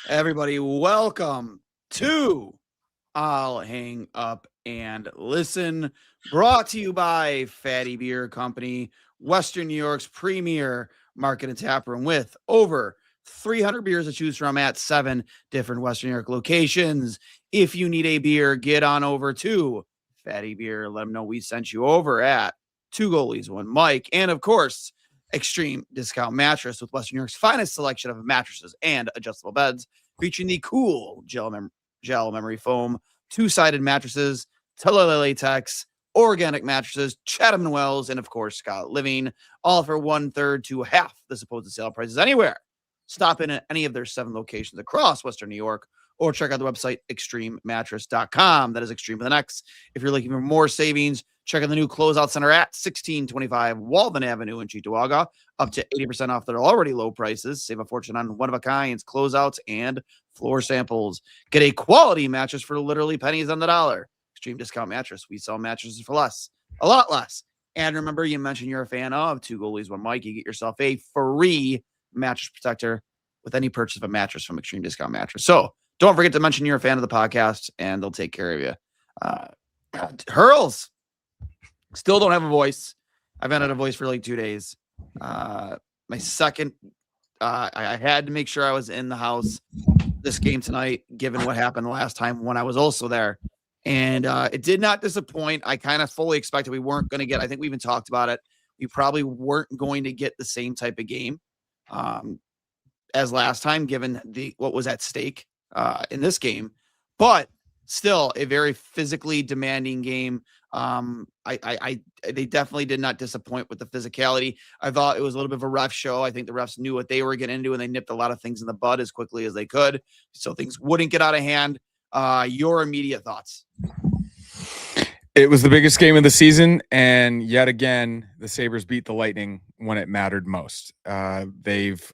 Everybody, welcome to I'll Hang Up and Listen, brought to you by Fatty Beer Company, Western New York's premier market and tap room with over 300 beers to choose from at 7 different Western New York locations. If you need a beer, get on over to Fatty Beer. Let them know we sent you over at Two Goalies, One Mike, and of course, Extreme Discount Mattress with Western New York's finest selection of mattresses and adjustable beds, featuring the cool gel memory foam, two-sided mattresses, Tele latex, organic mattresses, Chatham & Wells, and of course, Scott Living, all for 1/3 to half the supposed sale prices anywhere. Stop in at any of their 7 locations across Western New York, or check out the website extrememattress.com. That is extreme with an X. If you're looking for more savings, check out the new closeout center at 1625 Walden Avenue in Cheektowaga, up to 80% off their already low prices. Save a fortune on one-of-a-kinds, closeouts, and floor samples. Get a quality mattress for literally pennies on the dollar. Extreme Discount Mattress. We sell mattresses for less, a lot less. And remember, you mentioned you're a fan of Two Goalies, One Mike. You get yourself a free mattress protector with any purchase of a mattress from Extreme Discount Mattress. So don't forget to mention you're a fan of the podcast, and they'll take care of you. Hurls. Still don't have a voice. I've had a voice for like 2 days. My second, I had to make sure I was in the house this game tonight, given what happened last time when I was also there. And it did not disappoint. I kind of fully expected we weren't going to get, I think we even talked about it. We probably weren't going to get the same type of game as last time, given what was at stake in this game. But still a very physically demanding game. They definitely did not disappoint with the physicality. I thought it was a little bit of a rough show. I think the refs knew what they were getting into, and they nipped a lot of things in the bud as quickly as they could, so things wouldn't get out of hand. Your immediate thoughts? It was the biggest game of the season, and yet again, the Sabres beat the Lightning when it mattered most. They've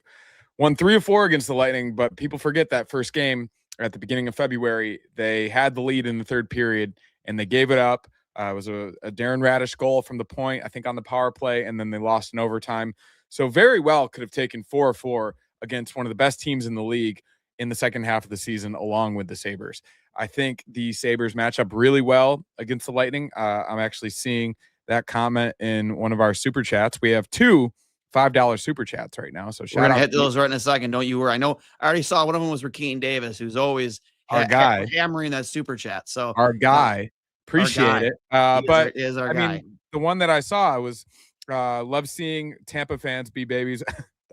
won 3 of 4 against the Lightning, but people forget that first game at the beginning of February, they had the lead in the third period, and they gave it up. It was a Darren Radish goal from the point, I think, on the power play, and then they lost in overtime. So very well could have taken 4 of 4 against one of the best teams in the league in the second half of the season, along with the Sabres. I think the Sabres match up really well against the Lightning. I'm actually seeing that comment in one of our super chats. We have 2 $5 super chats right now. So we're going to hit those right in a second. Don't you worry. I know I already saw one of them was Rakeem Davis, who's always our guy hammering that super chat. So our guy, appreciate it. But is our guy. Mean, the one that I saw was love seeing Tampa fans be babies.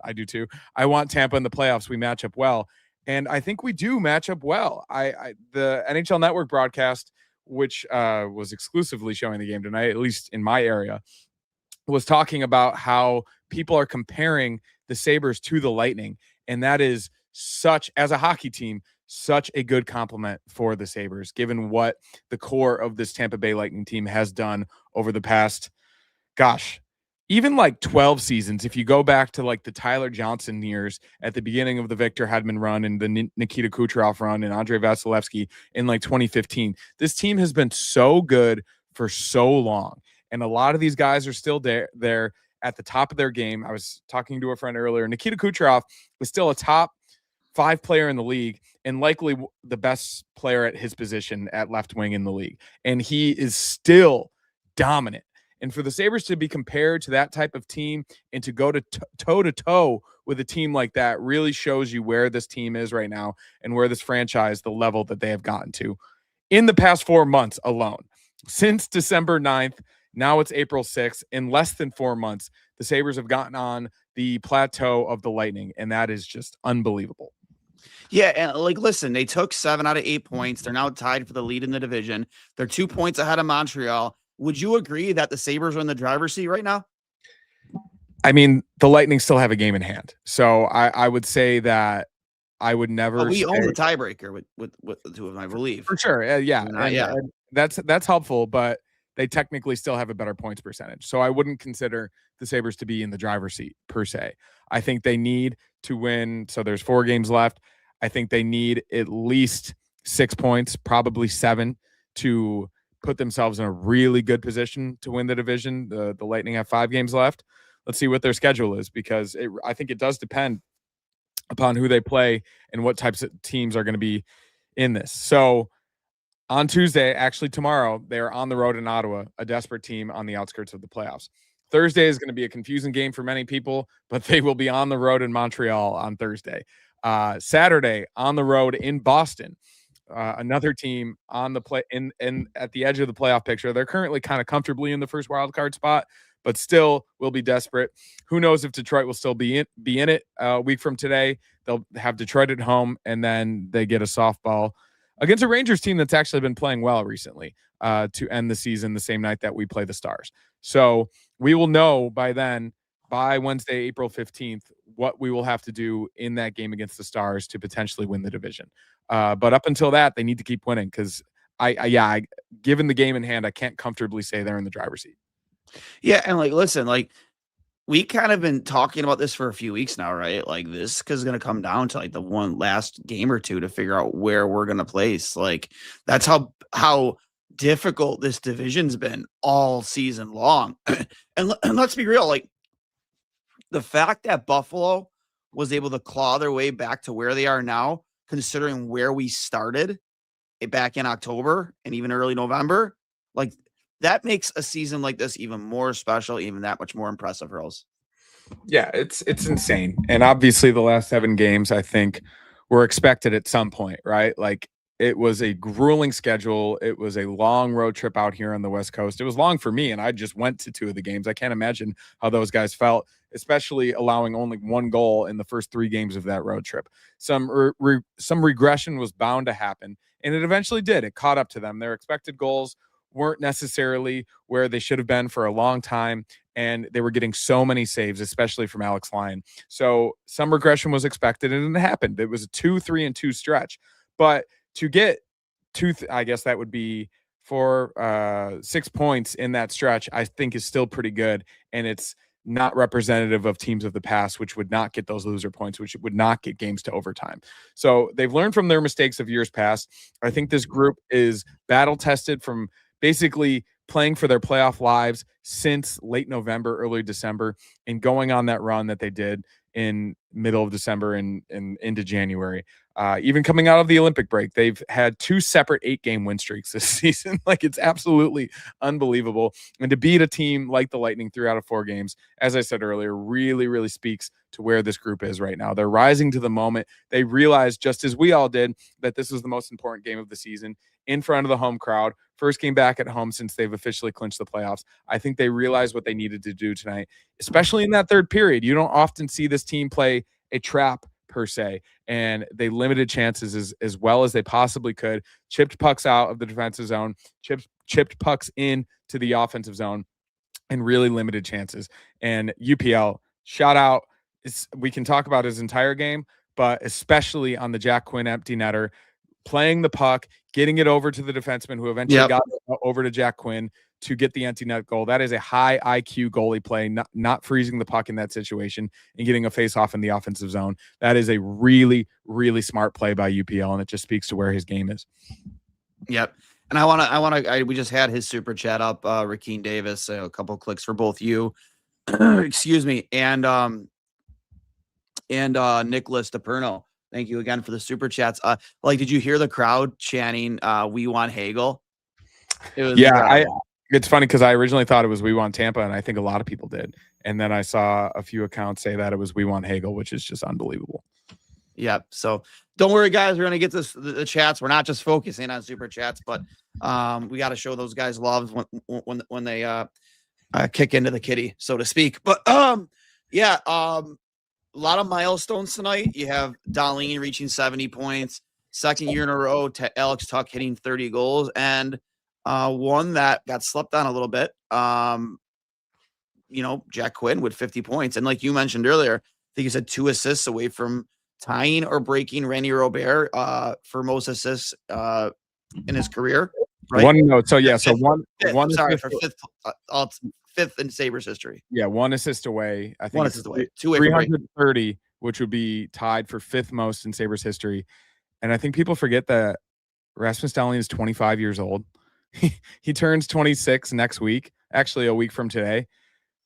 I do too. I want Tampa in the playoffs. We match up well. And I think we do match up well. The NHL Network broadcast, which was exclusively showing the game tonight, at least in my area, was talking about how people are comparing the Sabres to the Lightning. And that is such, as a hockey team, such a good compliment for the Sabres, given what the core of this Tampa Bay Lightning team has done over the past, even like 12 seasons. If you go back to like the Tyler Johnson years at the beginning of the Victor Hedman run and the Nikita Kucherov run and Andrei Vasilevsky in like 2015, this team has been so good for so long. And a lot of these guys are still there at the top of their game. I was talking to a friend earlier. Nikita Kucherov is still a top 5 player in the league and likely the best player at his position at left wing in the league. And he is still dominant. And for the Sabres to be compared to that type of team and to go to toe-to-toe with a team like that really shows you where this team is right now and where this franchise, the level that they have gotten to in the past 4 months alone. Since December 9th, now it's April 6th. In less than 4 months, the Sabres have gotten on the plateau of the Lightning, and that is just unbelievable. Yeah, and listen, they took 7 out of 8 points. They're now tied for the lead in the division. They're 2 points ahead of Montreal. Would you agree that the Sabres are in the driver's seat right now? I mean, the Lightning still have a game in hand. So I would say that I would never. We own the tiebreaker with the 2 of them, I believe. For sure. And that's helpful, but they technically still have a better points percentage. So I wouldn't consider the Sabres to be in the driver's seat per se. I think they need to win. So there's 4 games left. I think they need at least 6 points, probably 7, to put themselves in a really good position to win the division. The Lightning have 5 games left. Let's see what their schedule is, because I think it does depend upon who they play and what types of teams are going to be in this. So on Tuesday, actually tomorrow, they're on the road in Ottawa, a desperate team on the outskirts of the playoffs. Thursday is going to be a confusing game for many people, but they will be on the road in Montreal on Thursday. Saturday on the road in Boston, another team on the play in at the edge of the playoff picture. They're currently kind of comfortably in the first wild card spot, but still will be desperate. Who knows if Detroit will still be in it a week from today? They'll have Detroit at home, and then they get a softball against a Rangers team that's actually been playing well recently to end the season the same night that we play the Stars. So we will know by then, by Wednesday, April 15th, what we will have to do in that game against the Stars to potentially win the division. But up until that, they need to keep winning because given the game in hand, I can't comfortably say they're in the driver's seat. Yeah, and listen, we kind of been talking about this for a few weeks now, right? Like this is going to come down to the one last game or two to figure out where we're going to place. That's how difficult this division's been all season long. and let's be real, the fact that Buffalo was able to claw their way back to where they are now, considering where we started back in October and even early November, that makes a season like this even more special, even that much more impressive, Hurls. Yeah, it's insane. And obviously the last 7 games, I think, were expected at some point, right? It was a grueling schedule. It was a long road trip out here on the West Coast. It was long for me, and I just went to 2 of the games. I can't imagine how those guys felt, especially allowing only 1 goal in the first 3 games of that road trip. Some regression was bound to happen, and it eventually did. It caught up to them. Their expected goals weren't necessarily where they should have been for a long time, and they were getting so many saves, especially from Alex Lyon. So some regression was expected, and it happened. It was a 2-3-2 stretch. But to get I guess that would be 6 points in that stretch, I think is still pretty good. And it's not representative of teams of the past, which would not get those loser points, which would not get games to overtime. So they've learned from their mistakes of years past. I think this group is battle tested from basically playing for their playoff lives since late November, early December, and going on that run that they did in middle of December and into January. Even coming out of the Olympic break, they've had 2 separate 8-game win streaks this season. It's absolutely unbelievable. And to beat a team like the Lightning 3 out of 4 games, as I said earlier, really, really speaks to where this group is right now. They're rising to the moment. They realized, just as we all did, that this was the most important game of the season in front of the home crowd. First game back at home since they've officially clinched the playoffs. I think they realized what they needed to do tonight, especially in that third period. You don't often see this team play a trap per se, and they limited chances as well as they possibly could. Chipped pucks out of the defensive zone, chipped pucks in to the offensive zone, and really limited chances. And UPL, shout out. We can talk about his entire game, but especially on the Jack Quinn empty netter, playing the puck, getting it over to the defenseman who eventually got over to Jack Quinn to get the empty net goal. That is a high IQ goalie play, not freezing the puck in that situation and getting a face-off in the offensive zone. That is a really, really smart play by UPL, and it just speaks to where his game is. Yep. And we just had his super chat up, Rakeen Davis, a couple clicks for both you, excuse me, and Nicholas DePerno. Thank you again for the super chats. Did you hear the crowd chanting, "We want Hagel"? It was it's funny because I originally thought it was "We want Tampa," and I think a lot of people did. And then I saw a few accounts say that it was "We want Hagel," which is just unbelievable. Yep. So don't worry, guys. We're gonna get the chats. We're not just focusing on super chats, but we got to show those guys love when they kick into the kitty, so to speak. But a lot of milestones tonight. You have Dahlin reaching 70 points, second year in a row, Alex Tuch hitting 30 goals, and one that got slept on a little bit. Jack Quinn with 50 points. And like you mentioned earlier, I think you said 2 assists away from tying or breaking Randy Robert for most assists in his career. Right? Fifth in Sabres history. Yeah, 1 assist away. I think 1 assist away. 330, which would be tied for 5th most in Sabres history. And I think people forget that Rasmus Dahlin is 25 years old. He turns 26 next week, actually a week from today.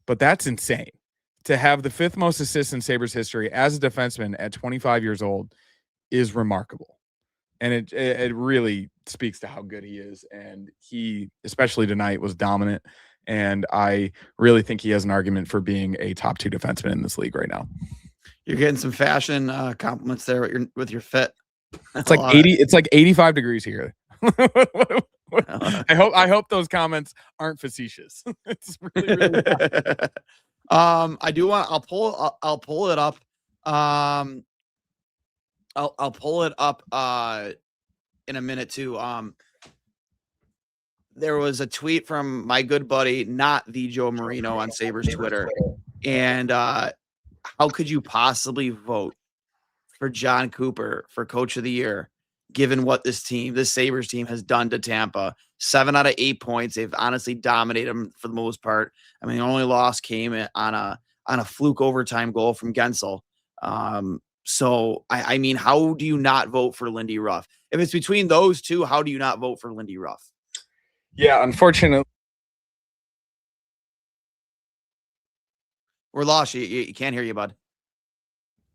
But that's insane. to have the 5th most assists in Sabres history as a defenseman at 25 years old is remarkable. And it really speaks to how good he is. And he, especially tonight, was dominant. And I really think he has an argument for being a top 2 defenseman in this league right now. You're getting some fashion compliments there with your fit. It's like 80. It's like 85 degrees here. I hope those comments aren't facetious. It's really I do want. I'll pull it up. I'll pull it up in a minute too. There was a tweet from my good buddy, not the Joe Marino, on Sabres Twitter, and how could you possibly vote for John Cooper for Coach of the Year, given what this Sabres team has done to Tampa? 7 out of 8 points. They've honestly dominated them for the most part. I mean, the only loss came on a fluke overtime goal from Gensel. So I mean, how do you not vote for Lindy Ruff? If it's between those two, how do you not vote for Lindy Ruff? Yeah, unfortunately. We're lost. You can't hear you, bud.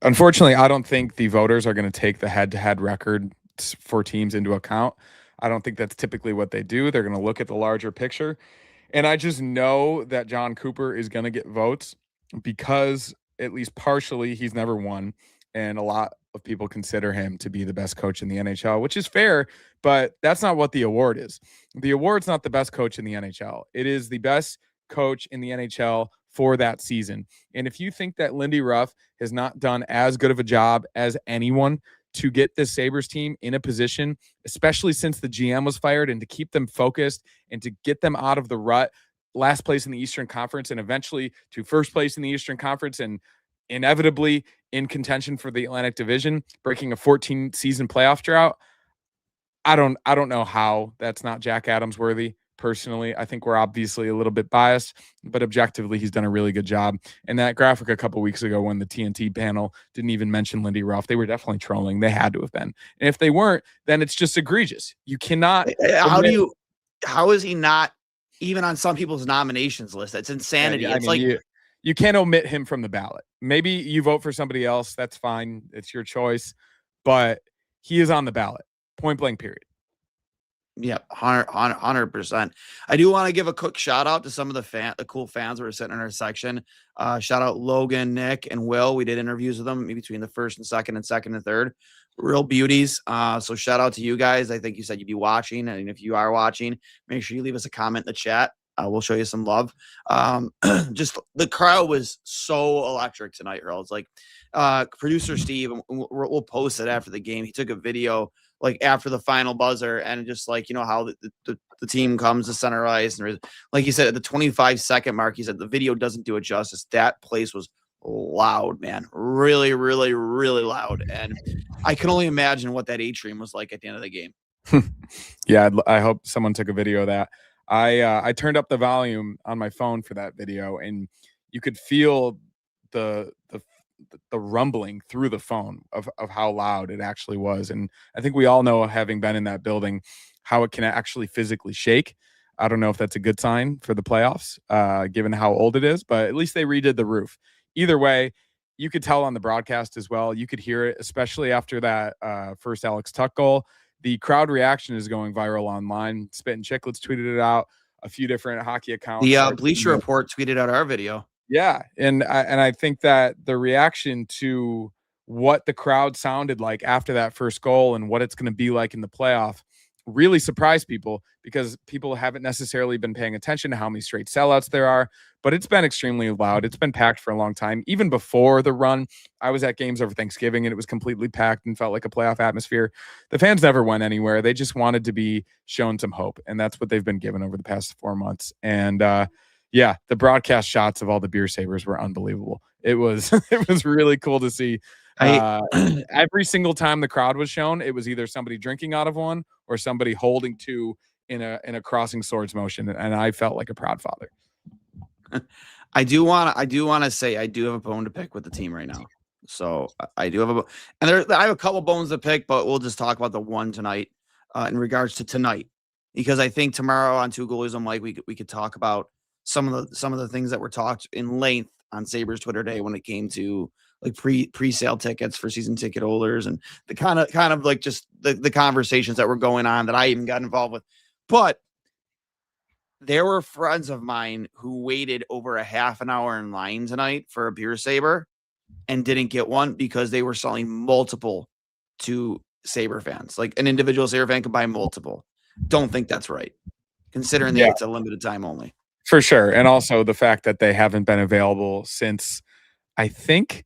Unfortunately, I don't think the voters are going to take the head-to-head record for teams into account. I don't think that's typically what they do. They're going to look at the larger picture. And I just know that John Cooper is going to get votes because, at least partially, he's never won. And a lot of people consider him to be the best coach in the NHL, which is fair, but that's not what the award is. The award's not the best coach in the NHL. It is the best coach in the NHL for that season. And if you think that Lindy Ruff has not done as good of a job as anyone to get this Sabres team in a position, especially since the GM was fired, and to keep them focused and to get them out of the rut, last place in the Eastern Conference and eventually to first place in the Eastern Conference and inevitably in contention for the Atlantic Division, breaking a 14-season playoff drought. I don't know how that's not Jack Adams worthy. Personally, I think we're obviously a little bit biased, but objectively, he's done a really good job. And that graphic a couple weeks ago when the TNT panel didn't even mention Lindy Ruff, they were definitely trolling. They had to have been. And if they weren't, then it's just egregious. You cannot. How is he not even on some people's nominations list? That's insanity. I mean, you can't omit him from the ballot. Maybe you vote for somebody else. That's fine. It's your choice. But he is on the ballot. Point blank, period. Yeah, 100%. I do want to give a quick shout out to some of the cool fans that were sitting in our section. Shout out Logan, Nick, and Will. We did interviews with them between the first and second and third. Real beauties. So shout out to you guys. I think you said you'd be watching, and if you are watching, make sure you leave us a comment in the chat. We'll show you some love. Just the crowd was so electric tonight, Hurls. Like producer Steve, we'll post it after the game. He took a video like after the final buzzer, and just like, you know, how the team comes to center ice, and like you said, at the 25-second mark, he said the video doesn't do it justice. That place was loud, man. Really, really, really loud. And I can only imagine what that atrium was like at the end of the game. Yeah, I hope someone took a video of that. I turned up the volume on my phone for that video, and you could feel the rumbling through the phone of how loud it actually was. And I think we all know, having been in that building, how it can actually physically shake. I don't know if that's a good sign for the playoffs, given how old it is, but at least they redid the roof. Either way, you could tell on the broadcast as well. You could hear it, especially after that first Alex Tuck goal. The crowd reaction is going viral online. Spit and Chicklets tweeted it out. A few different hockey accounts. The Bleacher Report tweeted out our video. Yeah, and I think that the reaction to what the crowd sounded like after that first goal and what it's going to be like in the playoff really surprised people, because people haven't necessarily been paying attention to how many straight sellouts there are, but it's been extremely loud. It's been packed for a long time. Even before the run, I was at games over Thanksgiving, and it was completely packed and felt like a playoff atmosphere. The fans never went anywhere. They just wanted to be shown some hope, and that's what they've been given over the past 4 months. And yeah, the broadcast shots of all the beer sabers were unbelievable. It was it was really cool to see. Every single time the crowd was shown, it was either somebody drinking out of one or somebody holding two in a crossing swords motion, and I felt like a proud father. I do want to say I do have a bone to pick with the team right now. So I do have I have a couple bones to pick, but we'll just talk about the one tonight in regards to tonight, because I think tomorrow on Two Goalies, I'm like we could talk about some of the things that were talked in length on Sabres Twitter Day when it came to like pre-sale tickets for season ticket holders and the kind of like just the conversations that were going on that I even got involved with. But there were friends of mine who waited over a half an hour in line tonight for a beer saber and didn't get one because they were selling multiple to Sabre fans. Like an individual Sabre fan could buy multiple. Don't think that's right, considering that it's a limited time only. For sure. And also the fact that they haven't been available since, I think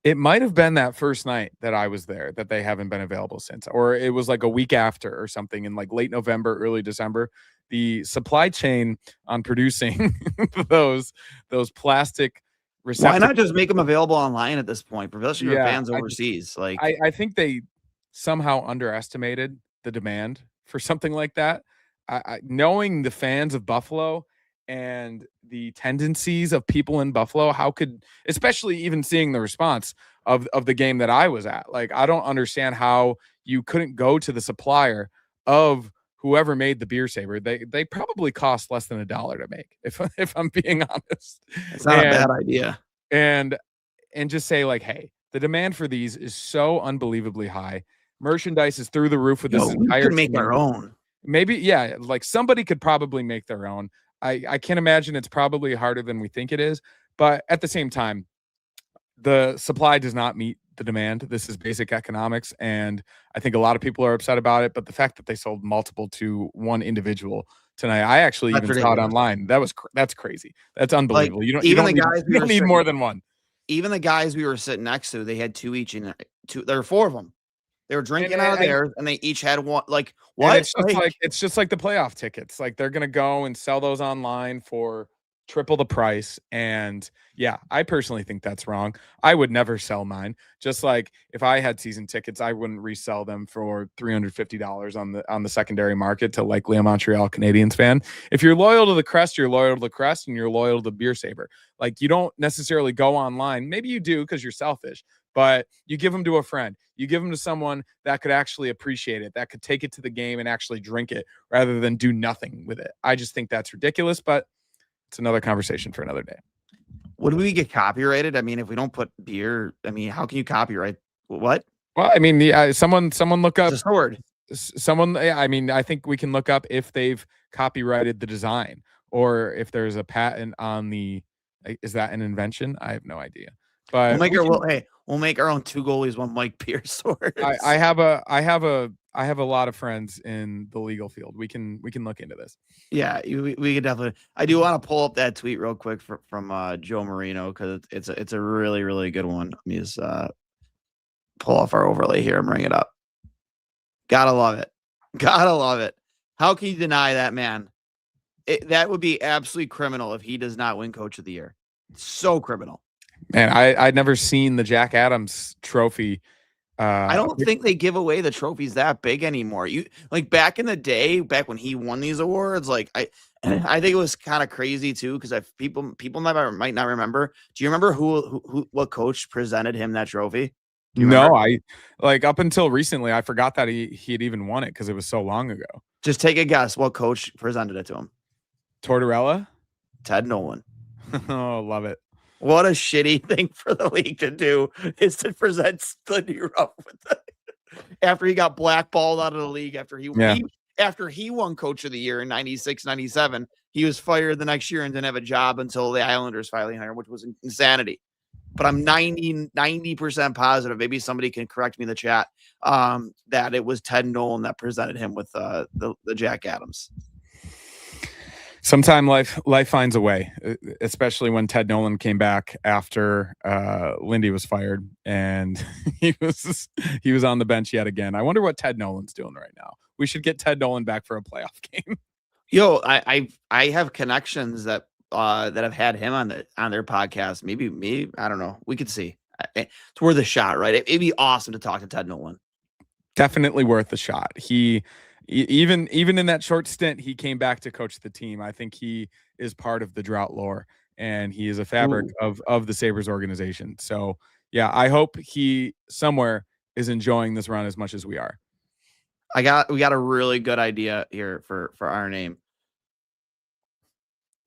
it might have been that first night that I was there that they haven't been available since, or it was like a week after or something in like late November, early December. The supply chain on producing those plastic receptacles. Why not just make them available online at this point, especially for fans overseas? I think they somehow underestimated the demand for something like that. Knowing the fans of Buffalo and the tendencies of people in Buffalo, how could, especially even seeing the response of the game that I was at, like, I don't understand how you couldn't go to the supplier of whoever made the beer saber. They probably cost less than $1 to make, if I'm being honest. It's not a bad idea. And just say like, hey, the demand for these is so unbelievably high. Merchandise is through the roof with this entire. We could make our own. Maybe, yeah, like somebody could probably make their own. I can't imagine it's probably harder than we think it is. But at the same time, the supply does not meet the demand. This is basic economics. And I think a lot of people are upset about it. But the fact that they sold multiple to one individual tonight, I actually even saw it online. That's crazy. That's unbelievable. Like, you don't need more than one. Even the guys we were sitting next to, they had two each in two. There were four of them. They were drinking out of theirs, and they each had one. Like, what? It's just like the playoff tickets. Like, they're gonna go and sell those online for triple the price. And yeah, I personally think that's wrong. I would never sell mine. Just like if I had season tickets, I wouldn't resell them for $350 on the secondary market to likely a Montreal Canadiens fan. If you're loyal to the crest, you're loyal to the crest, and you're loyal to the beer saber. Like, you don't necessarily go online. Maybe you do because you're selfish, but you give them to a friend. You give them to someone that could actually appreciate it, that could take it to the game and actually drink it rather than do nothing with it. I just think that's ridiculous, but it's another conversation for another day. Would we get copyrighted? I mean, if we don't put beer, I mean, how can you copyright what? Well, I mean, someone look up. It's a word. Someone, I mean, I think we can look up if they've copyrighted the design or if there's a patent on the. Is that an invention? I have no idea. But we'll make our own two goalies, one Mike beer sword. I have a lot of friends in the legal field. We can look into this. Yeah, we could definitely. I do want to pull up that tweet real quick from Joe Marino because it's a really, really good one. Let me just pull off our overlay here and bring it up. Gotta love it. Gotta love it. How can you deny that, man? That would be absolutely criminal if he does not win Coach of the Year. So criminal. Man, I'd never seen the Jack Adams trophy. I don't think they give away the trophies that big anymore. You like back in the day, back when he won these awards, like I think it was kind of crazy too because people might not remember. Do you remember what coach presented him that trophy? No, I like up until recently, I forgot that he had even won it because it was so long ago. Just take a guess. What coach presented it to him? Tortorella? Ted Nolan. Oh, love it. What a shitty thing for the league to do is to present Slindy Ruff after he got blackballed out of the league after he won Coach of the Year in 96, 97. He was fired the next year and didn't have a job until the Islanders finally hired him, which was insanity. But I'm 90% positive, maybe somebody can correct me in the chat, that it was Ted Nolan that presented him with the Jack Adams. Sometime life finds a way, especially when Ted Nolan came back after Lindy was fired and he was on the bench yet again. I wonder what Ted Nolan's doing right now. We should get Ted Nolan back for a playoff game. Yo, I have connections that have had him on their podcast. Maybe I don't know. We could see. It's worth a shot, right? It'd be awesome to talk to Ted Nolan. Definitely worth a shot. Even in that short stint, he came back to coach the team. I think he is part of the drought lore, and he is a fabric of the Sabres organization. So yeah, I hope he somewhere is enjoying this run as much as we are. We got a really good idea here for our name.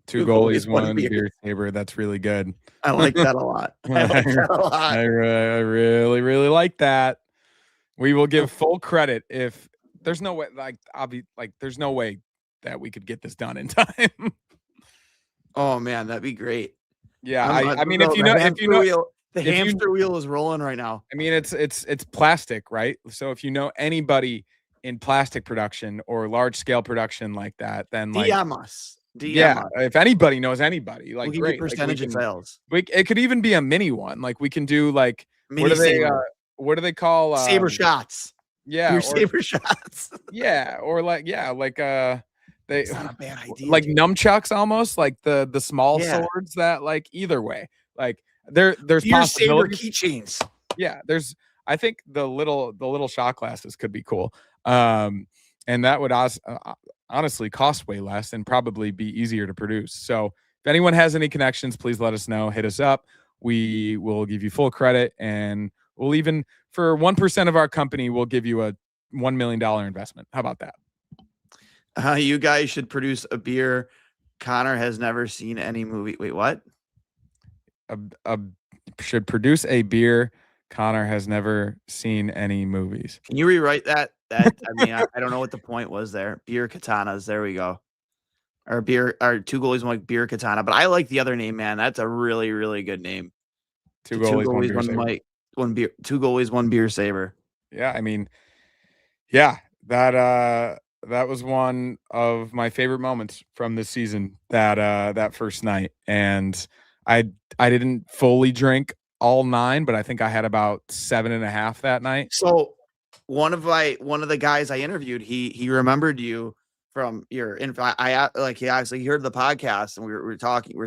Two goalies, one beer saber. That's really good. I like that a lot. I like that a lot. I really, really like that. We will give full credit if there's no way, there's no way that we could get this done in time. Oh man, that'd be great. Yeah, I mean, if you know, the hamster wheel is rolling right now. I mean, it's plastic, right? So if you know anybody in plastic production or large scale production like that, then DM us. Yeah, if anybody knows anybody, like we'll great percentage of sales. It could even be a mini one. Like we can do like what do they call saber shots? Yeah, your saber shots. Yeah, or it's not a bad idea. Like nunchucks almost, like the small swords that like either way. Like there's possibilities. Keychains. Yeah, I think the little shot glasses could be cool. And that would honestly cost way less and probably be easier to produce. So if anyone has any connections, please let us know. Hit us up. We will give you full credit, and we'll even, for 1% of our company, we'll give you a $1 million investment. How about that? You guys should produce a beer. Connor has never seen any movie. Wait, what? Should produce a beer. Connor has never seen any movies. Can you rewrite that? I mean, I don't know what the point was there. Beer katanas. There we go. Or two goalies, one beer katana. But I like the other name, man. That's a really, really good name. Two goalies, two goalies, one beer saber. Yeah, I mean, yeah, that was one of my favorite moments from this season. That first night, and I didn't fully drink all 9, but I think I had about 7.5 that night. So one of the guys I interviewed, he remembered you from your info. He obviously heard the podcast, and we were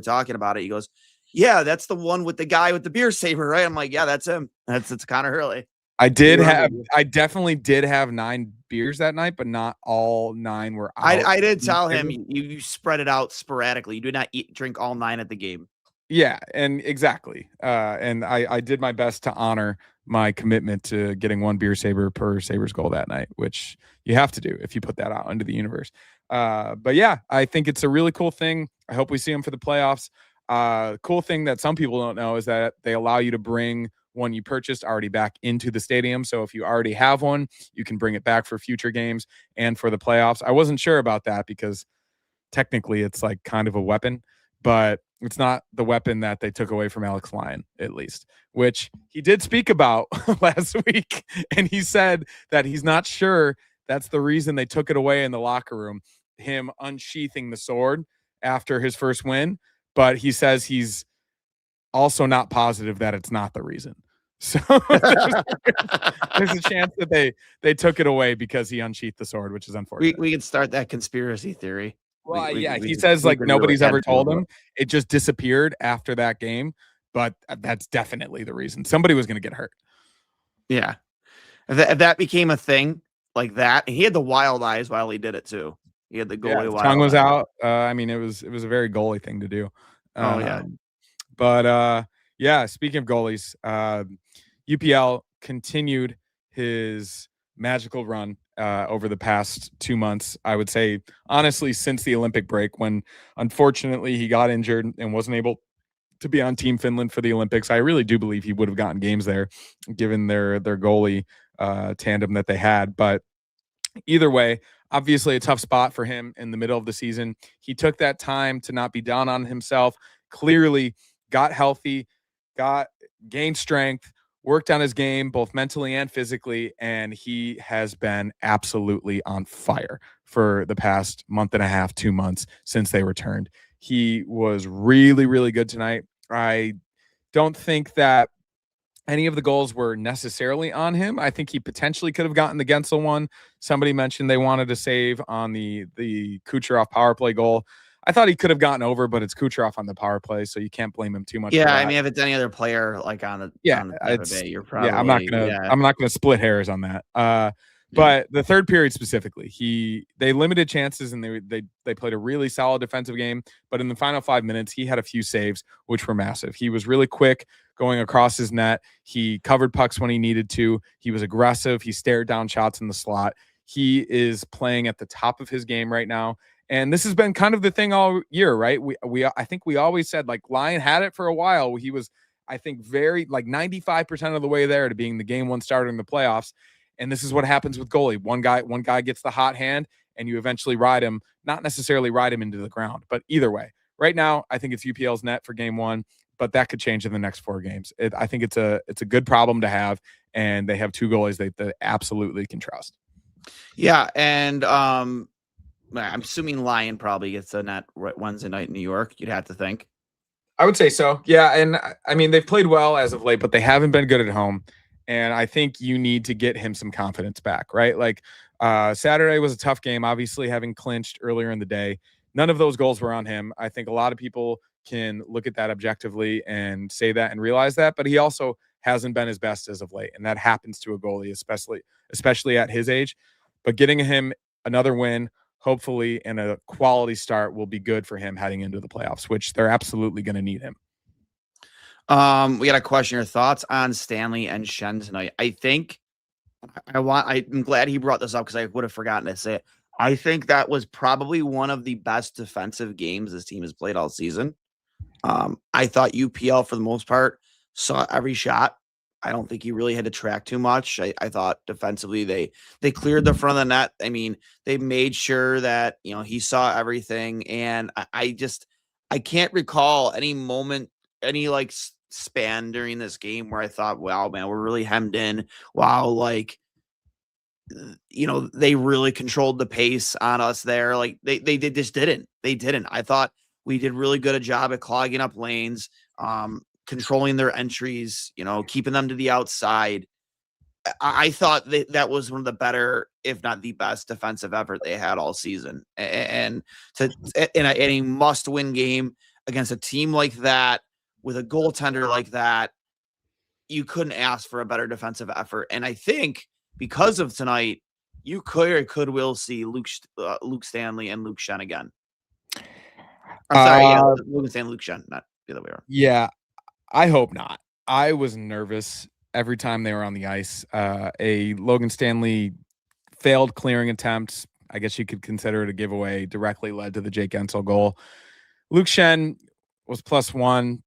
talking about it. He goes, "Yeah, that's the one with the guy with the beer saber, right?" I'm like, "Yeah, that's him. It's Connor Hurley." I definitely did have 9 beers that night, but not all 9 were out. I did tell him you spread it out sporadically. You did not drink all 9 at the game. Yeah, and exactly. And I did my best to honor my commitment to getting 1 beer saber per Sabres goal that night, which you have to do if you put that out into the universe. But yeah, I think it's a really cool thing. I hope we see them for the playoffs. Cool thing that some people don't know is that they allow you to bring one you purchased already back into the stadium. So if you already have one, you can bring it back for future games and for the playoffs. I wasn't sure about that because technically it's like kind of a weapon, but it's not the weapon that they took away from Alex Lyon, at least, which he did speak about last week. And he said that he's not sure that's the reason they took it away in the locker room, him unsheathing the sword after his first win. But he says he's also not positive that it's not the reason. So there's a chance that they took it away because he unsheathed the sword, which is unfortunate. We can start that conspiracy theory. Well, he says like nobody's ever told him. It just disappeared after that game, but that's definitely the reason. Somebody was going to get hurt. Yeah. If that became a thing like that, and he had the wild eyes while he did it too. He had the goalie wild tongue was out. I mean, it was a very goalie thing to do. But yeah, speaking of goalies, UPL continued his magical run over the past 2 months. I would say, honestly, since the Olympic break, when unfortunately he got injured and wasn't able to be on Team Finland for the Olympics. I really do believe he would have gotten games there, given their goalie tandem that they had. But either way, obviously a tough spot for him in the middle of the season. He took that time to not be down on himself, clearly got healthy, gained strength, worked on his game, both mentally and physically, and he has been absolutely on fire for the past month and a half, 2 months since they returned. He was really, really good tonight. I don't think that any of the goals were necessarily on him. I think he potentially could have gotten the Gensel one. Somebody mentioned they wanted to save on the Kucherov power play goal. I thought he could have gotten over, but it's Kucherov on the power play, so you can't blame him too much. Yeah, I mean, if it's any other player like on the Tampa Bay, you're probably I'm not gonna split hairs on that. But the third period specifically, they limited chances and they played a really solid defensive game. But in the final 5 minutes, he had a few saves, which were massive. He was really quick going across his net. He covered pucks when he needed to. He was aggressive. He stared down shots in the slot. He is playing at the top of his game right now. And this has been kind of the thing all year, right? I think we always said like Lyon had it for a while. He was, I think, very like 95% of the way there to being the game one starter in the playoffs. And this is what happens with goalie. One guy gets the hot hand and you eventually ride him, not necessarily ride him into the ground, but either way. Right now, I think it's UPL's net for game one, but that could change in the next 4 games. I think it's a good problem to have, and they have 2 goalies they absolutely can trust. Yeah, and I'm assuming Lyon probably gets a net Wednesday night in New York. You'd have to think. I would say so. Yeah, and I mean they've played well as of late, but they haven't been good at home. And I think you need to get him some confidence back, right? Like Saturday was a tough game, obviously having clinched earlier in the day. None of those goals were on him. I think a lot of people can look at that objectively and say that and realize that, but he also hasn't been his best as of late, and that happens to a goalie, especially at his age. But getting him another win, hopefully, and a quality start will be good for him heading into the playoffs, which they're absolutely going to need him. We got a question. Your thoughts on Stanley and Schenn tonight? I think I'm glad he brought this up because I would have forgotten to say it. I think that was probably one of the best defensive games this team has played all season. I thought UPL for the most part saw every shot. I don't think he really had to track too much. I thought defensively they cleared the front of the net. I mean, they made sure that he saw everything, and I can't recall any moment, any like span during this game where I thought, wow, man, we're really hemmed in. Wow, like they really controlled the pace on us there. Like they just didn't. They didn't. I thought we did really good a job at clogging up lanes, controlling their entries, keeping them to the outside. I thought that was one of the better, if not the best, defensive effort they had all season. And in a must-win game against a team like that, with a goaltender like that, you couldn't ask for a better defensive effort. And I think because of tonight, you will see Luke Stanley and Luke Schenn again. I'm sorry, Luke Stanley, Luke Schenn, not the other way around. Yeah, I hope not. I was nervous every time they were on the ice. A Logan Stanley failed clearing attempt, I guess you could consider it a giveaway, directly led to the Jake Ensel goal. Luke Schenn was +1.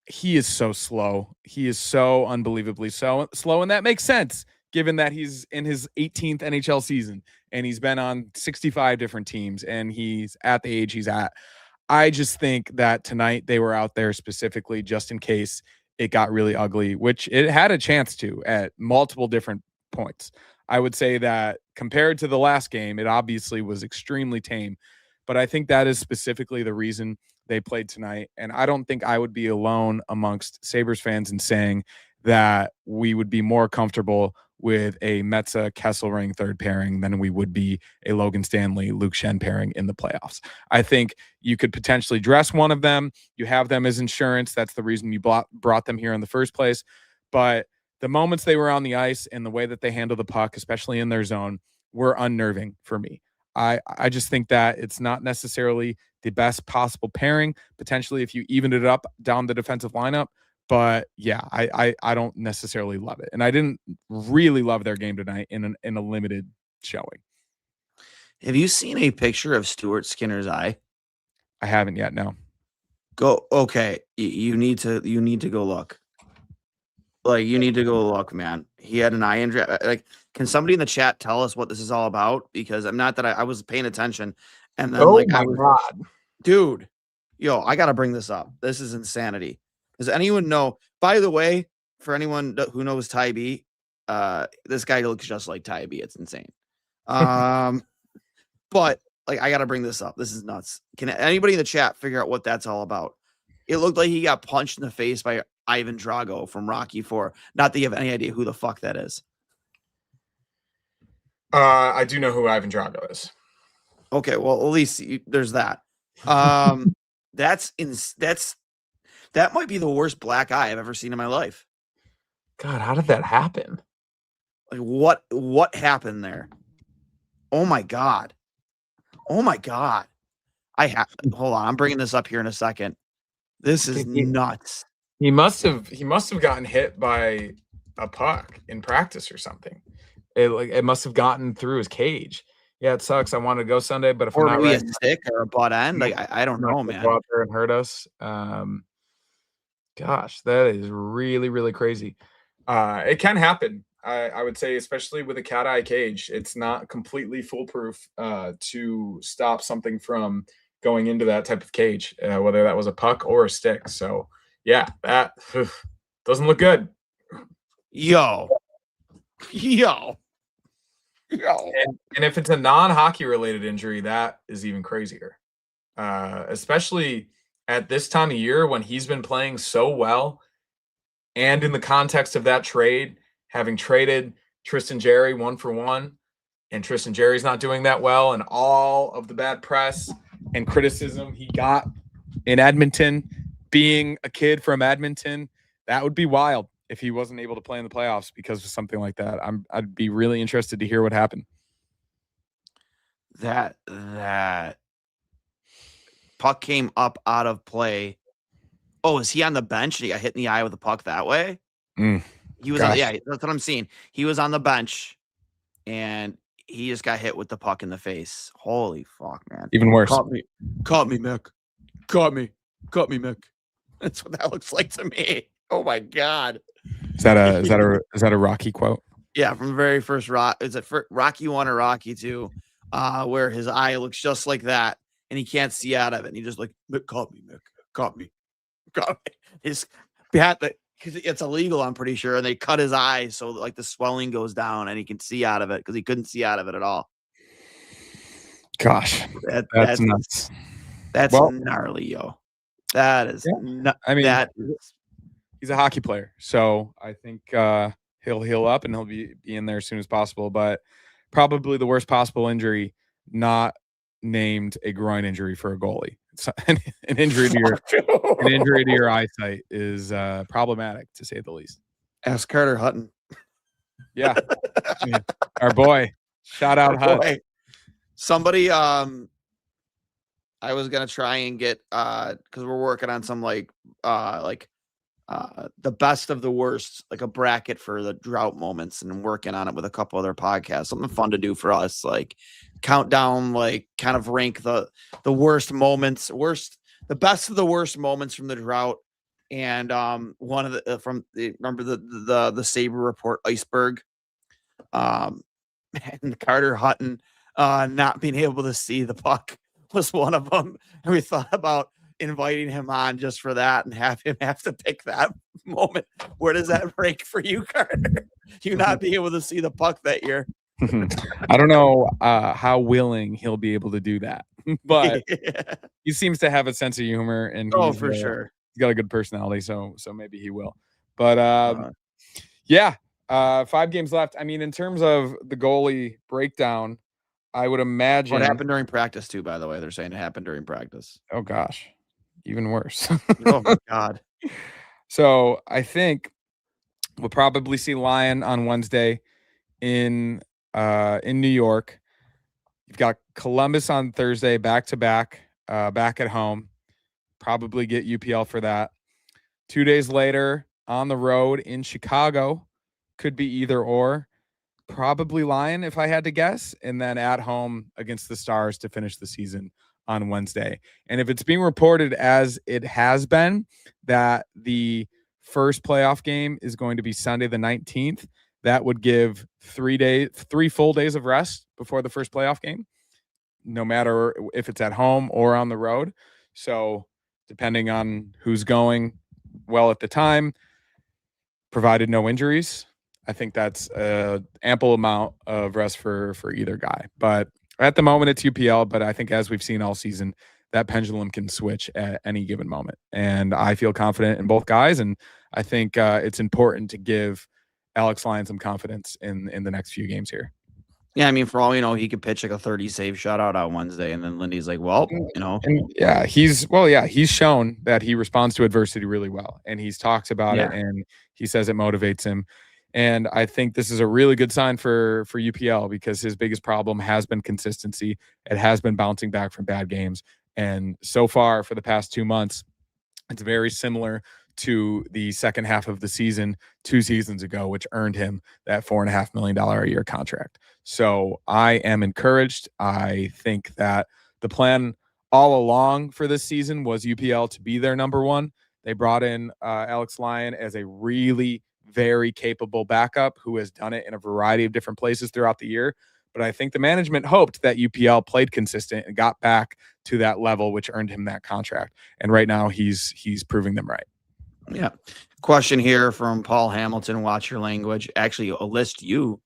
He is so slow. He is so unbelievably so slow, and that makes sense given that he's in his 18th NHL season and he's been on 65 different teams and he's at the age he's at. I just think that tonight they were out there specifically just in case it got really ugly, which it had a chance to at multiple different points. I would say that compared to the last game, it obviously was extremely tame, but I think that is specifically the reason they played tonight. And I don't think I would be alone amongst Sabres fans in saying that we would be more comfortable with a Metza Kesselring third pairing than we would be a Logan Stanley, Luke Schenn pairing in the playoffs. I think you could potentially dress one of them. You have them as insurance. That's the reason you brought them here in the first place. But the moments they were on the ice and the way that they handle the puck, especially in their zone, were unnerving for me. I just think that it's not necessarily the best possible pairing, potentially if you evened it up down the defensive lineup. But yeah, I don't necessarily love it. And I didn't really love their game tonight in a limited showing. Have you seen a picture of Stuart Skinner's eye? I haven't yet, no. Okay. You need to go look. Like, you need to go look, man. He had an eye injury. Like, can somebody in the chat tell us what this is all about? Because I'm not that I was paying attention. And then God. Dude, I got to bring this up. This is insanity. Does anyone know? By the way, for anyone who knows Ty B, this guy looks just like Ty B. It's insane. But like, I got to bring this up. This is nuts. Can anybody in the chat figure out what that's all about? It looked like he got punched in the face by Ivan Drago from Rocky IV. Not that you have any idea who the fuck that is. I do know who Ivan Drago is. Okay, well, at least there's that. That might be the worst black eye I've ever seen in my life. God, how did that happen? Like, what happened there? Oh my God. Hold on. I'm bringing this up here in a second. This is nuts. He must have gotten hit by a puck in practice or something. It must have gotten through his cage. Yeah, it sucks. I wanted to go Sunday, but if Or I'm not maybe right, a stick or a butt end. Like, I don't know, man. go out there and hurt us. Gosh, that is really, really crazy. It can happen. I would say, especially with a cat eye cage, it's not completely foolproof to stop something from going into that type of cage, whether that was a puck or a stick. So, yeah, that doesn't look good. Yo. And if it's a non-hockey related injury, that is even crazier. Especially at this time of year when he's been playing so well, and in the context of that trade, having traded Tristan Jarry 1-for-1, and Tristan Jarry's not doing that well, and all of the bad press and criticism he got in Edmonton, being a kid from Edmonton, that would be wild if he wasn't able to play in the playoffs because of something like that. I'd be really interested to hear what happened. That puck came up out of play. Oh, is he on the bench and he got hit in the eye with a puck that way? He was on, yeah, that's what I'm seeing. He was on the bench and he just got hit with the puck in the face. Holy fuck, man. Even worse. Caught me, Mick. Caught me, Mick. That's what that looks like to me. Oh my God. Is that a Rocky quote? Yeah, from the very first is it for Rocky 1 or Rocky 2, where his eye looks just like that and he can't see out of it. And he just like, Mick, caught me, Mick. Caught me. His because it's illegal, I'm pretty sure, and they cut his eye so like the swelling goes down and he can see out of it because he couldn't see out of it at all. Gosh, that's nuts. That's gnarly, yo. That is. Yeah. I mean, he's a hockey player, so I think he'll heal up and he'll be in there as soon as possible. But probably the worst possible injury, not named a groin injury for a goalie. An injury to your eyesight is problematic, to say the least. Ask Carter Hutton. Yeah. Our boy. Shout out Hutton. Somebody I was gonna try and get because we're working on some the best of the worst, like a bracket for the drought moments, and I'm working on it with a couple other podcasts. Something fun to do for us, like count down, like kind of rank the worst moments, the best of the worst moments from the drought. And one of the remember the Sabre report iceberg, and Carter Hutton not being able to see the puck was one of them, and we thought about inviting him on just for that and have him have to pick that moment. Where does that rank for you, Carter? You not being able to see the puck that year. I don't know how willing he'll be able to do that, but he seems to have a sense of humor, and for sure, he's got a good personality, so maybe he will. But 5 games left. I mean, in terms of the goalie breakdown, I would imagine what happened during practice too. By the way, they're saying it happened during practice. Oh gosh, even worse. Oh my God. So I think we'll probably see Lyon on Wednesday in New York. You've got Columbus on Thursday, back to back, back at home. Probably get UPL for that. 2 days later on the road in Chicago, could be either or. Probably Lyon if I had to guess, and then at home against the Stars to finish the season on Wednesday. And if it's being reported as it has been that the first playoff game is going to be Sunday the 19th, that would give 3 full days of rest before the first playoff game, no matter if it's at home or on the road. So depending on who's going well at the time, provided no injuries, I think that's an ample amount of rest for either guy. But at the moment, it's UPL. But I think as we've seen all season, that pendulum can switch at any given moment. And I feel confident in both guys. And I think it's important to give Alex Lyon some confidence in the next few games here. Yeah, I mean, for all you know, he could pitch like a 30-save shutout on Wednesday, and then Lindy's like, well, And he's shown that he responds to adversity really well, and he's talks about it, and he says it motivates him. And I think this is a really good sign for UPL because his biggest problem has been consistency. It has been bouncing back from bad games. And so far for the past 2 months, it's very similar to the second half of the season 2 seasons ago, which earned him that $4.5 million a year contract. So I am encouraged. I think that the plan all along for this season was UPL to be their number one. They brought in Alex Lyon as a really very capable backup who has done it in a variety of different places throughout the year. But I think the management hoped that UPL played consistent and got back to that level, which earned him that contract. And right now he's proving them right. Yeah. Question here from Paul Hamilton. Watch your language. Actually, a list you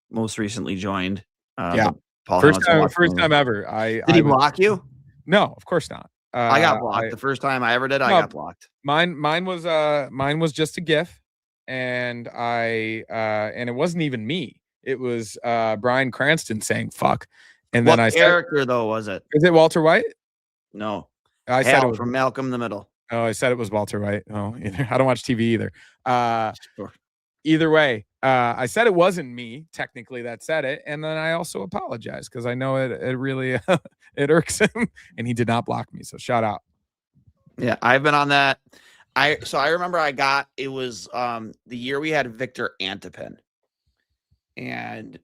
most recently joined. Paul first time ever. Did he block you? No, of course not. I got blocked the first time I ever did. I got blocked. Mine was just a GIF, and and it wasn't even me. It was Bryan Cranston saying "fuck," and then what character though was it? Is it Walter White? No, I said it was from Malcolm in the Middle. Oh, I said it was Walter White. Oh, I don't watch TV either. Sure. Either way, I said it wasn't me technically that said it, and then I also apologized because I know it really it irks him, and he did not block me. So shout out. Yeah, I've been on that. I remember it was the year we had Victor Antipin, and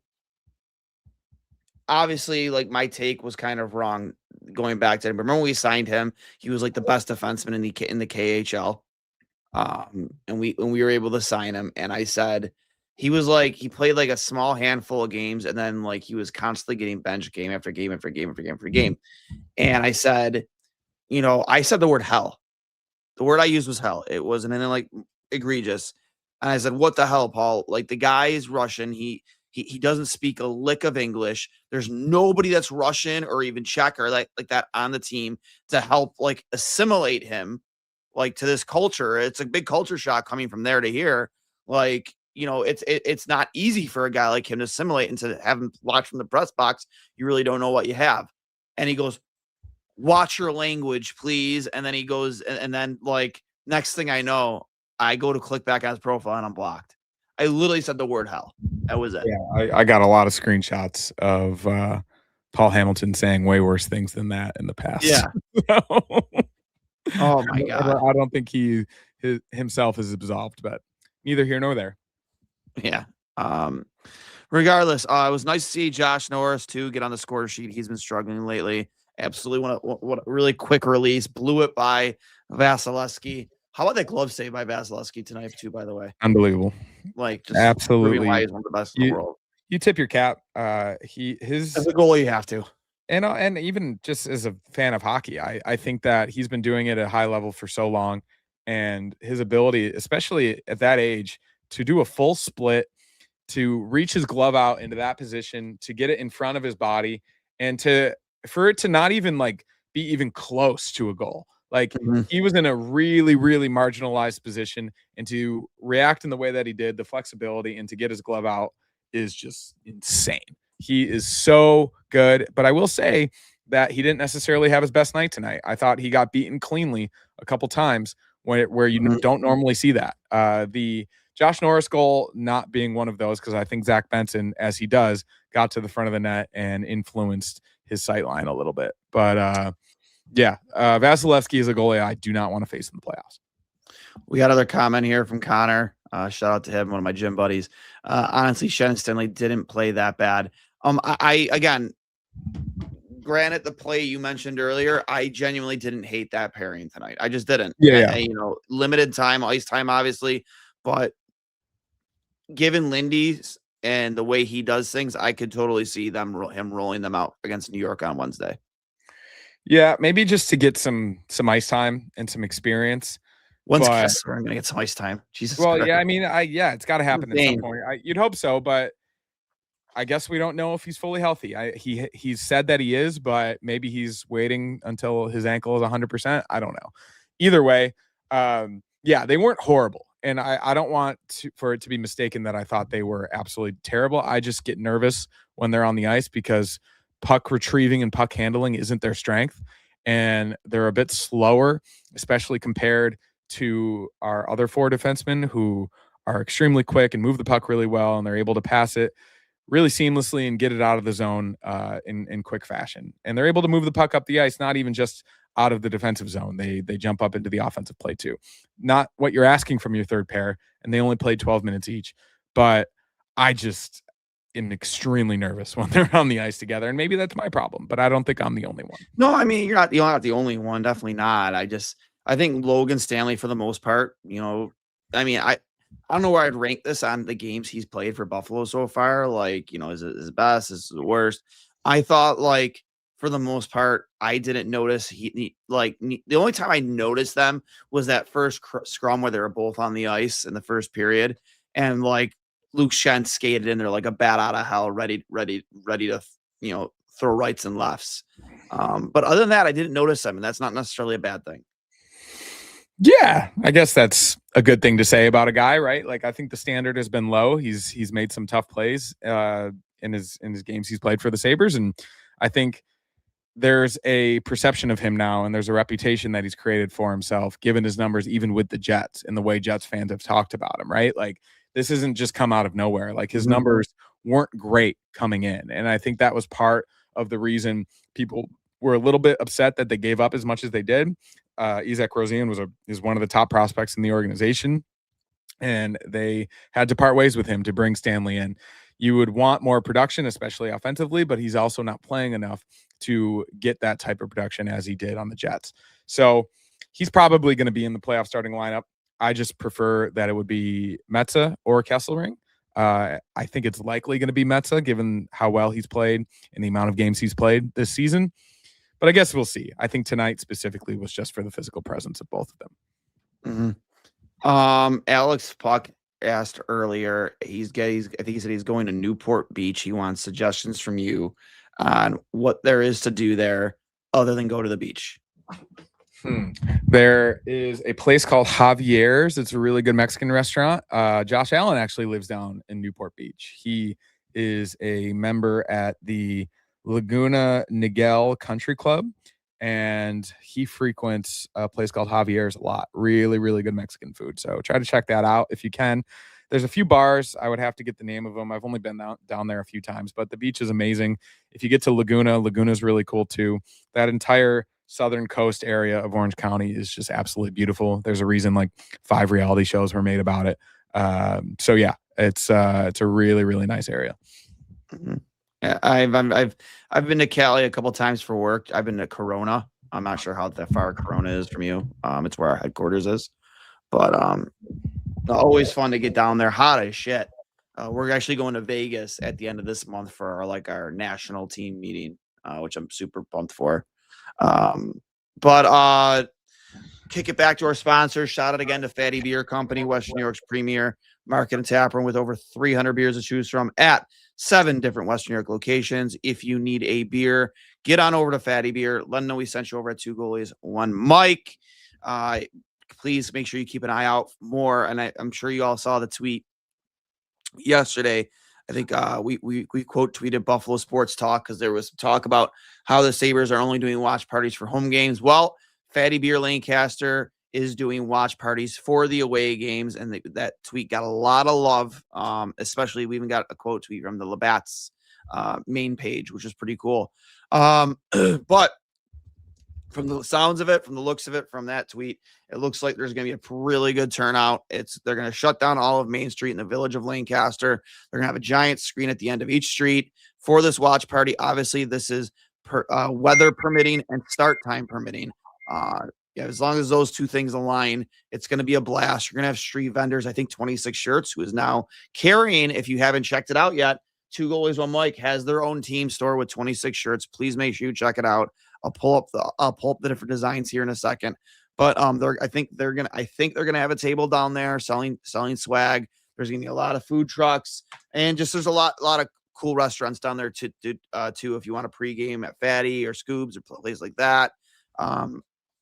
obviously like my take was kind of wrong going back to him. Remember when we signed him, he was like the best defenseman in the KHL. And we were able to sign him, and I said he played like a small handful of games, and then like he was constantly getting benched game after game after game after game after game. And I said, I said the word hell. The word I used was hell. It wasn't anything like egregious. And I said, what the hell, Paul? Like the guy is Russian. He doesn't speak a lick of English. There's nobody that's Russian or even Czech or like that on the team to help like assimilate him like to this culture. It's a big culture shock coming from there to here. Like, it's not easy for a guy like him to assimilate and to have him watch from the press box. You really don't know what you have. And he goes, watch your language, please. And then he goes, and then like next thing I know, I go to click back on his profile and I'm blocked. I literally said the word hell. That was it. Yeah, I got a lot of screenshots of Paul Hamilton saying way worse things than that in the past. Yeah. Oh my God. I don't think he himself is absolved, but neither here nor there. Yeah. Regardless, it was nice to see Josh Norris too get on the score sheet. He's been struggling lately. Absolutely. What a really quick release. Blew it by Vasilevsky. How about that glove save by Vasilevsky tonight too, by the way? Unbelievable. Like just absolutely why he's one of the best in the world. You tip your cap. As a goalie, you have to. And even just as a fan of hockey, I think that he's been doing it at a high level for so long, and his ability, especially at that age, to do a full split, to reach his glove out into that position, to get it in front of his body, and for it to not even like be even close to a goal. Like he was in a really, really marginalized position, and to react in the way that he did, the flexibility, and to get his glove out is just insane. He is so good, but I will say that he didn't necessarily have his best night tonight. I thought he got beaten cleanly a couple times where you don't normally see that. The Josh Norris goal not being one of those, because I think Zach Benson, as he does, got to the front of the net and influenced his sight line a little bit. But Vasilevsky is a goalie I do not want to face in the playoffs. We got another comment here from Connor. Shout out to him, one of my gym buddies. Honestly, Shen Stanley didn't play that bad. I again, granted the play you mentioned earlier, I genuinely didn't hate that pairing tonight. I just didn't. Yeah. Limited time, ice time, obviously, but given Lindy's and the way he does things, I could totally see him rolling them out against New York on Wednesday. Yeah, maybe just to get some ice time and some experience. When's Kessler going to get some ice time? Jesus. Well, Christ. yeah, I mean, it's got to happen at some point. You'd hope so, but I guess we don't know if he's fully healthy. He's said that he is, but maybe he's waiting until his ankle is 100%. I don't know. Either way, they weren't horrible, and I don't want for it to be mistaken that I thought they were absolutely terrible. I just get nervous when they're on the ice because puck retrieving and puck handling isn't their strength, and they're a bit slower, especially compared to our other four defensemen who are extremely quick and move the puck really well, and they're able to pass it really seamlessly and get it out of the zone in quick fashion. And they're able to move the puck up the ice, not even just out of the defensive zone. They jump up into the offensive play too. Not what you're asking from your third pair, and they only played 12 minutes each. But I just am extremely nervous when they're on the ice together, and maybe that's my problem, but I don't think I'm the only one. No, I mean, you're not the only one, definitely not. I think Logan Stanley for the most part, I mean, I don't know where I'd rank this on the games he's played for Buffalo so far. Like, is it his best? Is it the worst? I thought, like, for the most part, I didn't notice the only time I noticed them was that first scrum where they were both on the ice in the first period, and like Luke Schenn skated in there like a bat out of hell, ready to throw rights and lefts. But other than that, I didn't notice them, and that's not necessarily a bad thing. Yeah, I guess that's a good thing to say about a guy, right? Like, I think the standard has been low. He's made some tough plays in his games he's played for the Sabres, and I think there's a perception of him now, and there's a reputation that he's created for himself, given his numbers, even with the Jets, and the way Jets fans have talked about him, right? Like, this isn't just come out of nowhere. Like, his numbers weren't great coming in, and I think that was part of the reason people were a little bit upset that they gave up as much as they did. Isaac Rosian is one of the top prospects in the organization, and they had to part ways with him to bring Stanley in. You would want more production, especially offensively, but he's also not playing enough to get that type of production as he did on the Jets. So he's probably going to be in the playoff starting lineup. I just prefer that it would be Metsä or Kesselring. I think it's likely going to be Metsä, given how well he's played and the amount of games he's played this season. But I guess we'll see. I think tonight specifically was just for the physical presence of both of them. Mm-hmm. Alex Puck asked earlier. I think he said he's going to Newport Beach. He wants suggestions from you on what there is to do there other than go to the beach. There is a place called Javier's. It's a really good Mexican restaurant. Josh Allen actually lives down in Newport Beach. He is a member at the Laguna Niguel Country Club, and he frequents a place called Javier's a lot. Really, really good Mexican food. So try to check that out if you can. There's a few bars. I would have to get the name of them. I've only been down there a few times, but the beach is amazing. If you get to Laguna's really cool too. That entire southern coast area of Orange County is just absolutely beautiful. There's a reason like 5 reality shows were made about it. So yeah, it's a really, really nice area. Mm-hmm. Yeah, I've been to Cali a couple times for work. I've been to Corona. I'm not sure how far Corona is from you. It's where our headquarters is, but always fun to get down there. Hot as shit. We're actually going to Vegas at the end of this month for our national team meeting, which I'm super pumped for. But kick it back to our sponsors. Shout out again to Fatty Beer Company, Western New York's premier market and tap room with over 300 beers to choose from at 7 different Western New York locations. If you need a beer, get on over to Fatty Beer. Let them know we sent you over at 2 Goalies, 1 Mike. Please make sure you keep an eye out for more. And I'm sure you all saw the tweet yesterday. I think we quote tweeted Buffalo Sports Talk because there was talk about how the Sabres are only doing watch parties for home games. Well, Fatty Beer Lancaster is doing watch parties for the away games, and that tweet got a lot of love. Especially we even got a quote tweet from the Labatt's main page, which is pretty cool. But from the sounds of it, from the looks of it, from that tweet, it looks like there's going to be a really good turnout. They're going to shut down all of Main Street in the village of Lancaster. They're going to have a giant screen at the end of each street for this watch party. Obviously, this is weather permitting and start time permitting. Yeah, as long as those two things align, it's going to be a blast. You're going to have street vendors. I think 26 Shirts, who is now carrying, if you haven't checked it out yet, 2 Goalies, 1 Mike has their own team store with 26 shirts. Please make sure you check it out. I'll pull up the different designs here in a second. But I think they're gonna have a table down there selling swag. There's gonna be a lot of food trucks, and just there's a lot of cool restaurants down there too if you want to pregame at Fatty or Scoobs or places like that.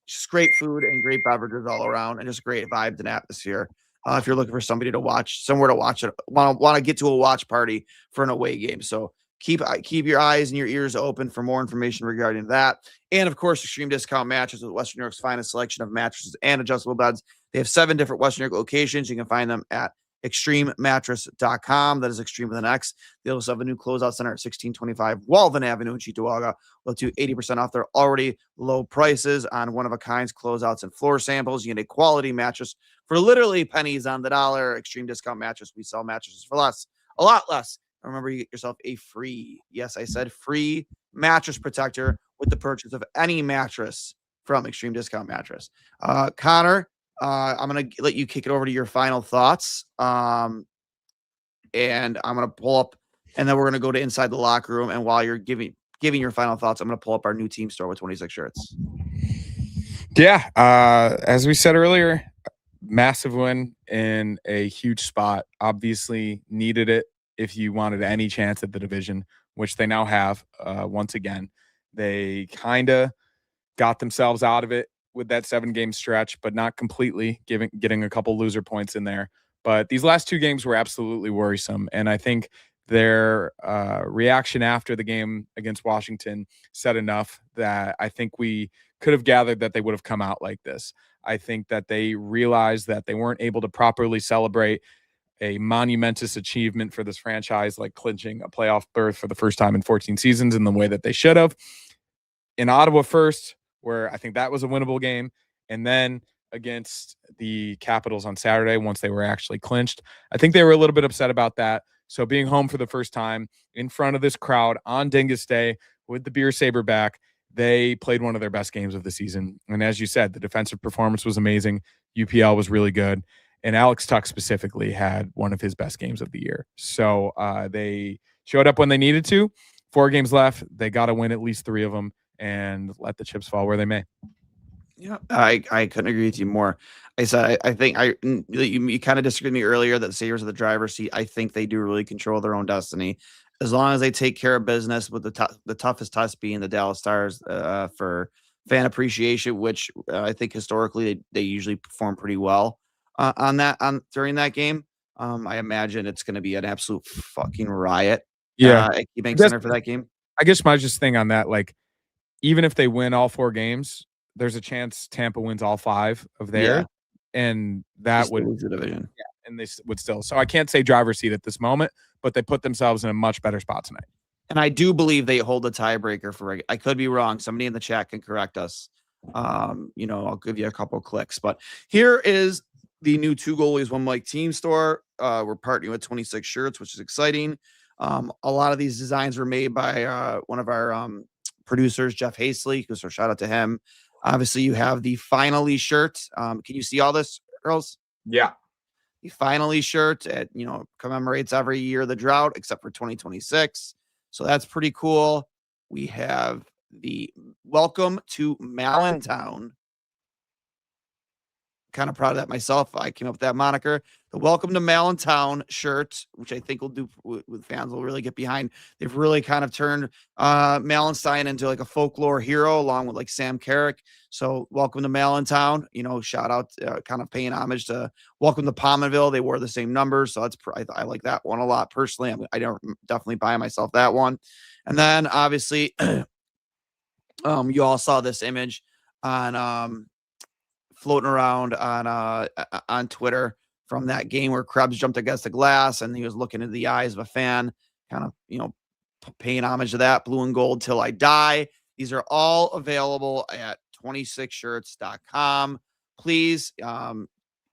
Just great food and great beverages all around, and just great vibes and atmosphere. If you're looking for somewhere to watch it, want to get to a watch party for an away game. So keep your eyes and your ears open for more information regarding that. And of course, Extreme Discount Mattresses with Western New York's finest selection of mattresses and adjustable beds. They have 7 different Western New York locations. You can find them at extrememattress.com. That is Extreme with an X. They also have a new closeout center at 1625 Walvin Avenue in Cheektowaga. They'll do 80% off their already low prices on one-of-a-kinds closeouts and floor samples. You get a quality mattress for literally pennies on the dollar. Extreme Discount Mattress. We sell mattresses for less, a lot less. Remember, you get yourself a free, yes, I said free mattress protector with the purchase of any mattress from Extreme Discount Mattress. Connor, I'm going to let you kick it over to your final thoughts. And I'm going to pull up, and then we're going to go to Inside the Locker Room. And while you're giving your final thoughts, I'm going to pull up our new team store with 26 shirts. Yeah. As we said earlier, massive win in a huge spot. Obviously needed it if you wanted any chance at the division, which they now have. Once again, they kind of got themselves out of it with that 7-game stretch, but not completely, getting a couple loser points in there. But these last 2 games were absolutely worrisome. And I think their reaction after the game against Washington said enough that I think we could have gathered that they would have come out like this. I think that they realized that they weren't able to properly celebrate a monumentous achievement for this franchise, like clinching a playoff berth for the first time in 14 seasons in the way that they should have. In Ottawa first, where I think that was a winnable game, and then against the Capitals on Saturday once they were actually clinched. I think they were a little bit upset about that. So being home for the first time in front of this crowd on Dingus Day with the beer saber back, they played one of their best games of the season. And as you said, the defensive performance was amazing. UPL was really good. And Alex Tuck specifically had one of his best games of the year. So they showed up when they needed to. 4 games left. They got to win at least 3 of them and let the chips fall where they may. Yeah, I couldn't agree with you more. I said I think you kind of disagreed with me earlier that the Sabres are the driver's seat. I think they do really control their own destiny as long as they take care of business with the toughest test being the Dallas Stars for fan appreciation, which I think historically they usually perform pretty well during that game. I imagine it's going to be an absolute fucking riot. Yeah, at KeyBank Center for that game. I guess my just thing on that, like, even if they win all 4 games, there's a chance Tampa wins all 5 of theirs, and that would lose the division. Yeah, and they would still. So I can't say driver's seat at this moment, but they put themselves in a much better spot tonight. And I do believe they hold the tiebreaker for. I could be wrong. Somebody in the chat can correct us. I'll give you a couple clicks, but here is the new 2 goalies, 1 mic team store. We're partnering with 26 shirts, which is exciting. A lot of these designs were made by one of our producers, Jeff Hastley. So shout out to him. Obviously, you have the Finally shirt. Can you see all this, girls? Yeah. The Finally shirt commemorates every year of the drought except for 2026. So that's pretty cool. We have the Welcome to Malintown. Kind of proud of that myself. I came up with that moniker. The Welcome to Malintown shirt, which I think will do with fans will really get behind. They've really kind of turned Malenstein into like a folklore hero along with like Sam Carrick. So Welcome to Malintown, shout out, kind of paying homage to Welcome to Pominville. They wore the same numbers. So that's, I like that one a lot personally. I don't definitely buy myself that one. And then obviously you all saw this image on, floating around on Twitter from that game where Krebs jumped against the glass and he was looking into the eyes of a fan, kind of, paying homage to that. Blue and Gold Till I Die. These are all available at 26shirts.com. Please,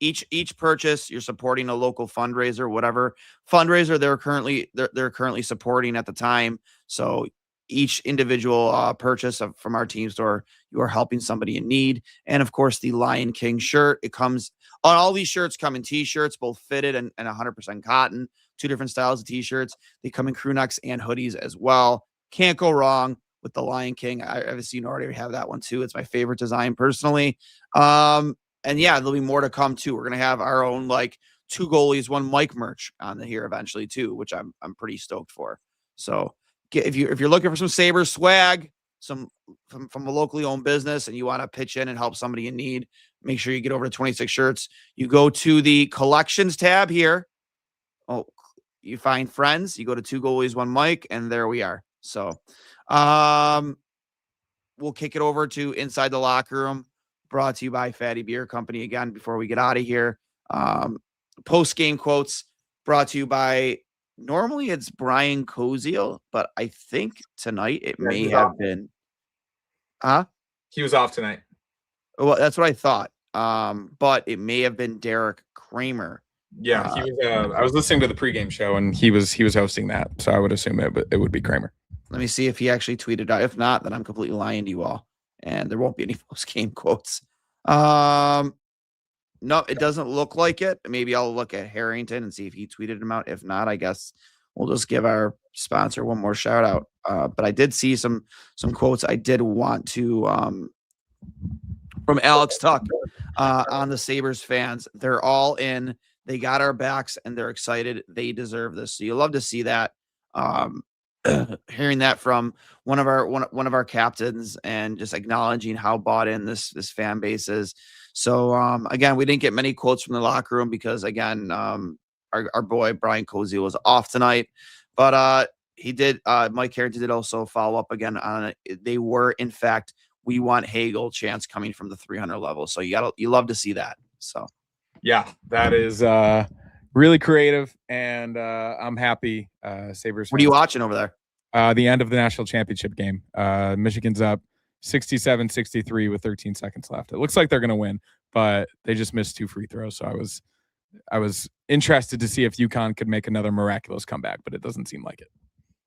each purchase, you're supporting a local fundraiser, whatever fundraiser they're currently supporting at the time. So each individual purchase from our team store, you are helping somebody in need. And of course, the Lion King shirt. It comes on all these shirts come in t-shirts, both fitted and 100% cotton. 2 different styles of t-shirts. They come in crew necks and hoodies as well. Can't go wrong with the Lion King. I've seen already have that one too. It's my favorite design personally. And yeah, there'll be more to come too. We're gonna have our own 2 goalies, 1 mic merch on here eventually too, which I'm pretty stoked for. So if you're looking for some Sabres swag, some from a locally owned business, and you want to pitch in and help somebody in need, make sure you get over to 26 shirts. You go to the collections tab here. Oh, you find friends. You go to 2 goalies, 1 mic, and there we are. So, we'll kick it over to Inside the Locker Room, brought to you by Fatty Beer Company again. Before we get out of here, post-game quotes brought to you by, normally it's Brian Koziel, but I think tonight it may have been. He was off tonight. Well, that's what I thought. But it may have been Derek Kramer. Yeah, he was. I was listening to the pregame show, and he was hosting that, so I would assume it would be Kramer. Let me see if he actually tweeted out. If not, then I'm completely lying to you all, and there won't be any post-game quotes. No, it doesn't look like it. Maybe I'll look at Harrington and see if he tweeted him out. If not, I guess we'll just give our sponsor one more shout out. But I did see some quotes. I did want to from Alex Tuck on the Sabres fans. They're all in. They got our backs and they're excited. They deserve this. So you love to see that. Hearing that from one of our captains and just acknowledging how bought in this fan base is. So again, we didn't get many quotes from the locker room because again, our boy Brian Koziel was off tonight, but he did. Mike Harrington did also follow up again on it. They were in fact, we want Hagel chance coming from the 300 level. So you love to see that. So. Yeah, that is really creative, and I'm happy. Sabres. What are you watching over there? The end of the national championship game. Michigan's up 67-63 with 13 seconds left. It looks like they're going to win, but they just missed 2 free throws. So I was interested to see if UConn could make another miraculous comeback, but it doesn't seem like it.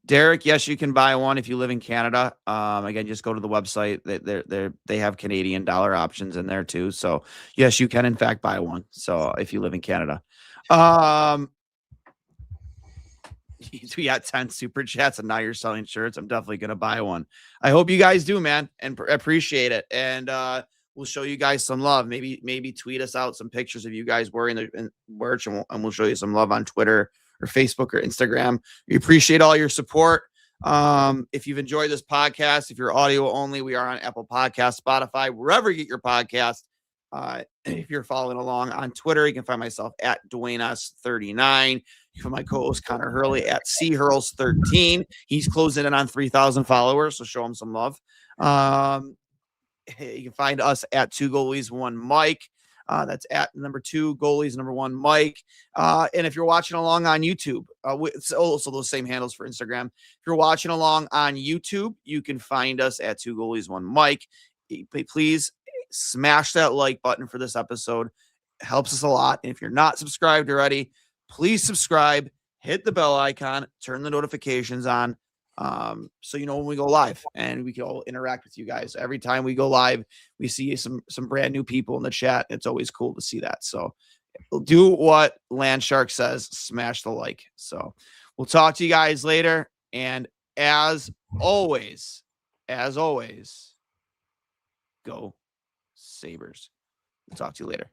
Derek, yes, you can buy one if you live in Canada. Again, just go to the website. They have Canadian dollar options in there too. So yes, you can in fact buy one. So if you live in Canada, we got 10 super chats and now you're selling shirts. I'm definitely going to buy one. I hope you guys do, man, and appreciate it. And we'll show you guys some love. Maybe tweet us out some pictures of you guys wearing the merch, and we'll show you some love on Twitter or Facebook or Instagram. We appreciate all your support. If you've enjoyed this podcast, if you're audio only, we are on Apple Podcasts, Spotify, wherever you get your podcast. If you're following along on Twitter, you can find myself at DuaneS39. You can find my co-host Connor Hurley at CHurls13. He's closing in on 3,000 followers, so show him some love. You can find us at 2 Goalies 1 Mike. That's at number 2 Goalies, number 1 Mike. And if you're watching along on YouTube, it's also those same handles for Instagram. If you're watching along on YouTube, you can find us at 2 Goalies 1 Mike. Please smash that like button for this episode. It helps us a lot. And if you're not subscribed already, please subscribe, hit the bell icon, turn the notifications on. So you know when we go live, and we can all interact with you guys. Every time we go live, we see some brand new people in the chat. It's always cool to see that. So do what Landshark says, smash the like. So we'll talk to you guys later. And as always, go Sabres. We'll talk to you later.